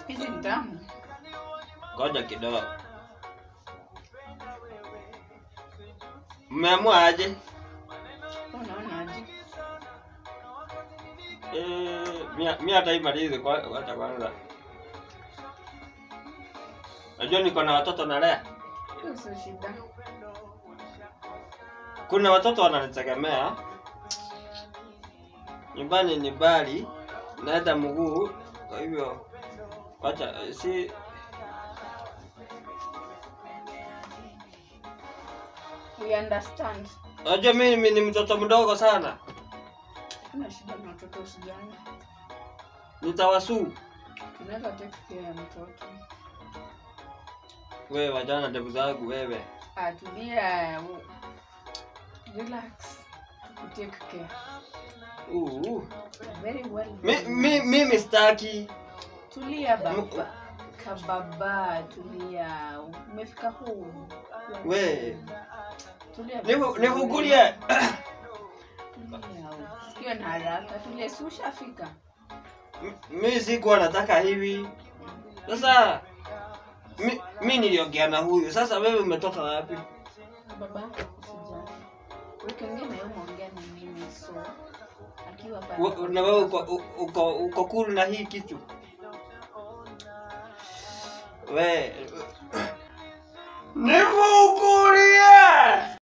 Hizi ni tamu. Ngoja kidogo. Mmeamua aje? Unaona aje? Mimi hata imalize acha kwanza. Najua niko na watoto nalea. Sio shida. Kuna watoto wananitegemea. Nyumbani ni bali, naenda mguu, kwa hivyo acha si We understand. Najua mimi ni mtoto mdogo sana. Kuna shida na watoto usijani. Nitawasu. Tunaweza take care ya mtoto. Wewe wajana ndevu zangu wewe. Tulia. Relax. Take care. Very well. Mimi sitaki. Tulia baba. Kababa, tulia. Umefika home. Wewe. Tulia. Nivukulie. Sio na haraka. Tulia, si ushafika. Mimi sikuwa nataka hivi. Sasa mimi niliongea na huyu. Sasa wewe umetoka wapi? Baba, usijali. Ukiongea na yeye muongea na mimi so. Akiwa pale. Na wewe uko cool na hii kitu. Wewe. Nivukulie.